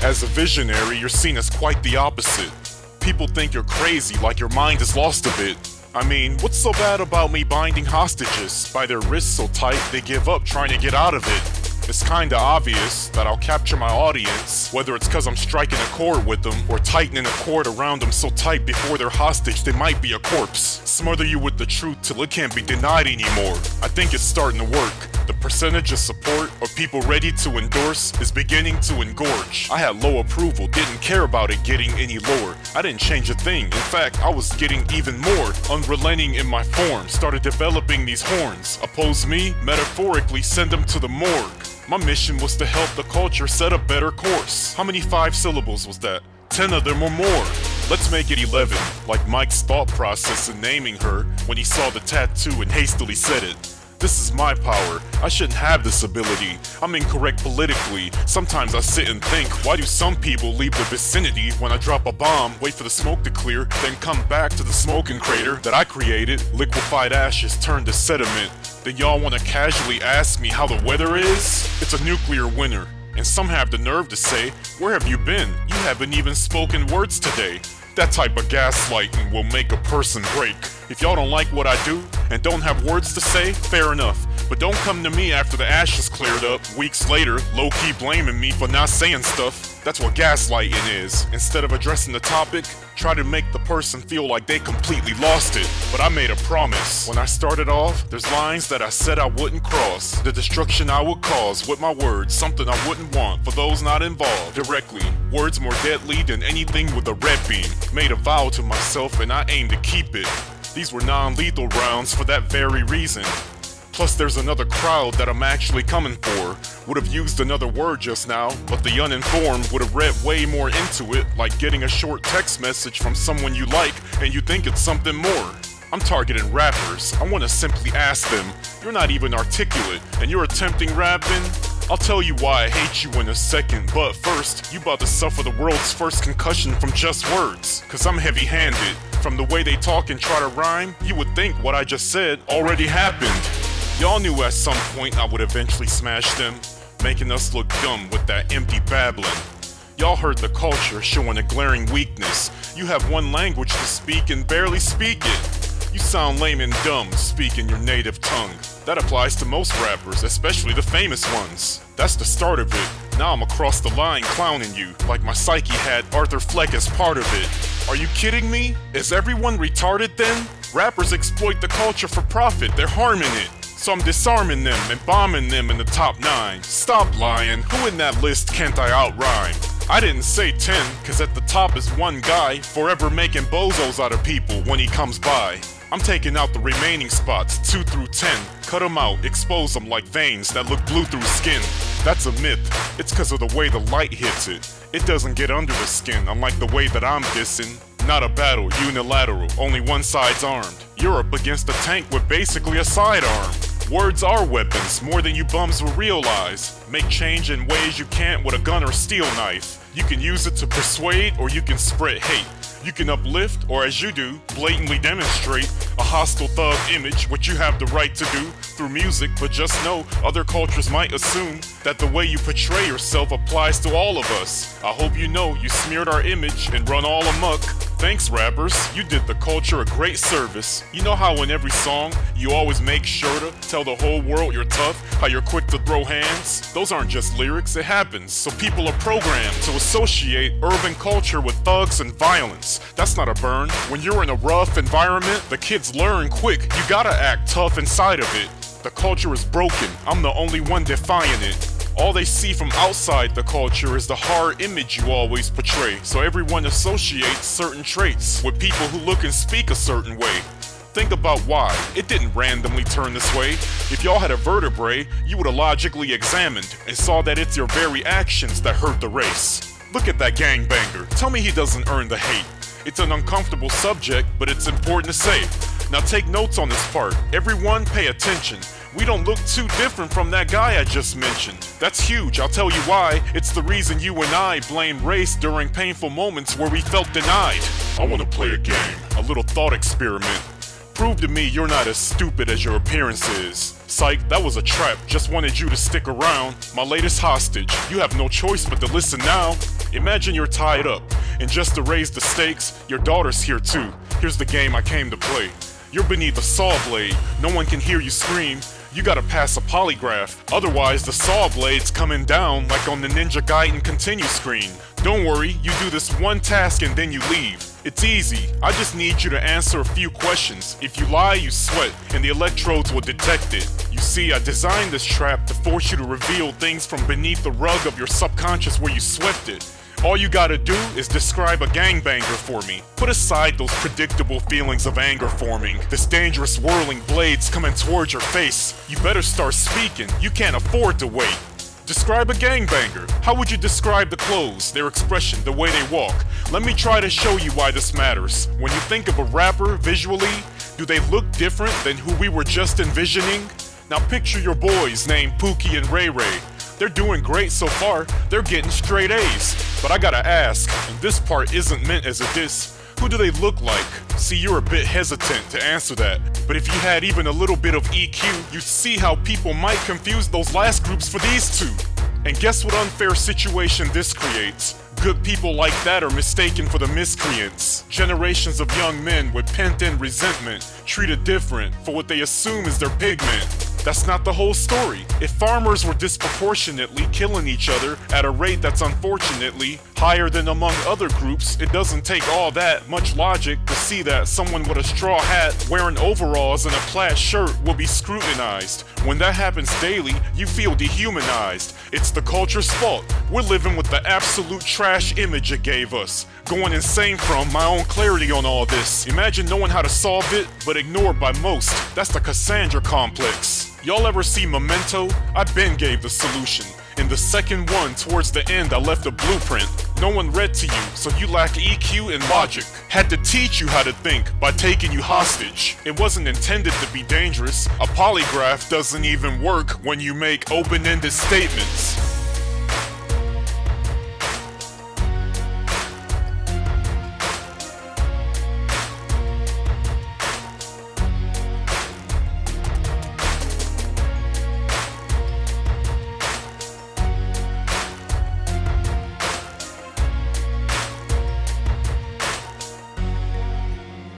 As a visionary, you're seen as quite the opposite. People think you're crazy, like your mind is lost a bit. I mean, what's so bad about me binding hostages by their wrists so tight they give up trying to get out of it? It's kinda obvious that I'll capture my audience, whether it's cause I'm striking a chord with them or tightening a cord around them so tight before they're hostage they might be a corpse. Smother you with the truth till it can't be denied anymore. I think it's starting to work. The percentage of support or people ready to endorse is beginning to engorge. I had low approval, didn't care about it getting any lower. I didn't change a thing. In fact, I was getting even more unrelenting in my form. Started developing these horns. Oppose me, metaphorically send them to the morgue. My mission was to help the culture set a better course. How many 5 syllables was that? 10 of them or more. Let's make it 11, like Mike's thought process in naming her when he saw the tattoo and hastily said it. This is my power. I shouldn't have this ability. I'm incorrect politically. Sometimes I sit and think, why do some people leave the vicinity when I drop a bomb, wait for the smoke to clear, then come back to the smoking crater that I created? Liquefied ashes turned to sediment. Then y'all wanna casually ask me how the weather is? It's a nuclear winter. And some have the nerve to say, where have you been? You haven't even spoken words today. That type of gaslighting will make a person break. If y'all don't like what I do and don't have words to say, fair enough. But don't come to me after the ashes cleared up, weeks later, low-key blaming me for not saying stuff. That's what gaslighting is. Instead of addressing the topic, try to make the person feel like they completely lost it. But I made a promise. When I started off, there's lines that I said I wouldn't cross. The destruction I would cause with my words, something I wouldn't want for those not involved directly. Words more deadly than anything with a red beam. Made a vow to myself and I aim to keep it. These were non-lethal rounds for that very reason. Plus there's another crowd that I'm actually coming for. Would have used another word just now, but the uninformed would have read way more into it, like getting a short text message from someone you like and you think it's something more. I'm targeting rappers. I want to simply ask them, you're not even articulate and you're attempting rapping? I'll tell you why I hate you in a second, but first, you about to suffer the world's first concussion from just words. Cause I'm heavy-handed. From the way they talk and try to rhyme, you would think what I just said already happened. Y'all knew at some point I would eventually smash them, making us look dumb with that empty babbling. Y'all heard the culture showing a glaring weakness. You have one language to speak and barely speak it. You sound lame and dumb speaking your native tongue. That applies to most rappers, especially the famous ones. That's the start of it. Now I'm across the line clowning you, like my psyche had Arthur Fleck as part of it. Are you kidding me? Is everyone retarded then? Rappers exploit the culture for profit, they're harming it. So I'm disarming them and bombing them in the top 9. Stop lying, who in that list can't I outrhyme? I didn't say 10, cause at the top is one guy, forever making bozos out of people when he comes by. I'm taking out the remaining spots, 2 through 10. Cut them out, expose them like veins that look blue through skin. That's a myth, it's cause of the way the light hits it. It doesn't get under the skin, unlike the way that I'm dissing. Not a battle, unilateral, only one side's armed. You're up against a tank with basically a sidearm. Words are weapons, more than you bums will realize. Make change in ways you can't with a gun or steel knife. You can use it to persuade, or you can spread hate. You can uplift, or as you do, blatantly demonstrate a hostile thug image, which you have the right to do through music, but just know other cultures might assume that the way you portray yourself applies to all of us. I hope you know you smeared our image and run all amok. Thanks rappers, you did the culture a great service. You know how in every song, you always make sure to tell the whole world you're tough, how you're quick to throw hands? Those aren't just lyrics, it happens. So people are programmed to associate urban culture with thugs and violence. That's not a burn. When you're in a rough environment, the kids learn quick. You gotta act tough inside of it. The culture is broken, I'm the only one defying it. All they see from outside the culture is the hard image you always portray, so everyone associates certain traits with people who look and speak a certain way. Think about why. It didn't randomly turn this way. If y'all had a vertebrae, you would have logically examined and saw that it's your very actions that hurt the race. Look at that gangbanger. Tell me he doesn't earn the hate. It's an uncomfortable subject, but it's important to say. Now take notes on this part. Everyone pay attention. We don't look too different from that guy I just mentioned. That's huge, I'll tell you why. It's the reason you and I blame race during painful moments where we felt denied. I wanna play a game, a little thought experiment. Prove to me you're not as stupid as your appearance is. Psych, that was a trap, just wanted you to stick around. My latest hostage, you have no choice but to listen now. Imagine you're tied up, and just to raise the stakes, your daughter's here too. Here's the game I came to play. You're beneath a saw blade, no one can hear you scream. You gotta pass a polygraph, otherwise the saw blade's coming down like on the Ninja Gaiden Continue screen. Don't worry, you do this one task and then you leave. It's easy, I just need you to answer a few questions. If you lie, you sweat, and the electrodes will detect it. You see, I designed this trap to force you to reveal things from beneath the rug of your subconscious where you swept it. All you gotta do is describe a gangbanger for me. Put aside those predictable feelings of anger forming, this dangerous whirling blades coming towards your face. You better start speaking, you can't afford to wait. Describe a gangbanger. How would you describe the clothes, their expression, the way they walk? Let me try to show you why this matters. When you think of a rapper visually, do they look different than who we were just envisioning? Now picture your boys named Pookie and Ray Ray. They're doing great so far, they're getting straight A's. But I gotta ask, and this part isn't meant as a diss, who do they look like? See, you're a bit hesitant to answer that, but if you had even a little bit of EQ, you'd see how people might confuse those last groups for these two. And guess what unfair situation this creates? Good people like that are mistaken for the miscreants. Generations of young men with pent-in resentment, treated different for what they assume is their pigment. That's not the whole story. If farmers were disproportionately killing each other at a rate that's unfortunately higher than among other groups, it doesn't take all that much logic to see that someone with a straw hat wearing overalls and a plaid shirt will be scrutinized. When that happens daily, you feel dehumanized. It's the culture's fault. We're living with the absolute trash image it gave us. Going insane from my own clarity on all this. Imagine knowing how to solve it, but ignored by most. That's the Cassandra complex. Y'all ever see Memento? I been gave the solution. In the second one, towards the end, I left a blueprint. No one read to you, so you lack EQ and logic. Had to teach you how to think by taking you hostage. It wasn't intended to be dangerous. A polygraph doesn't even work when you make open-ended statements.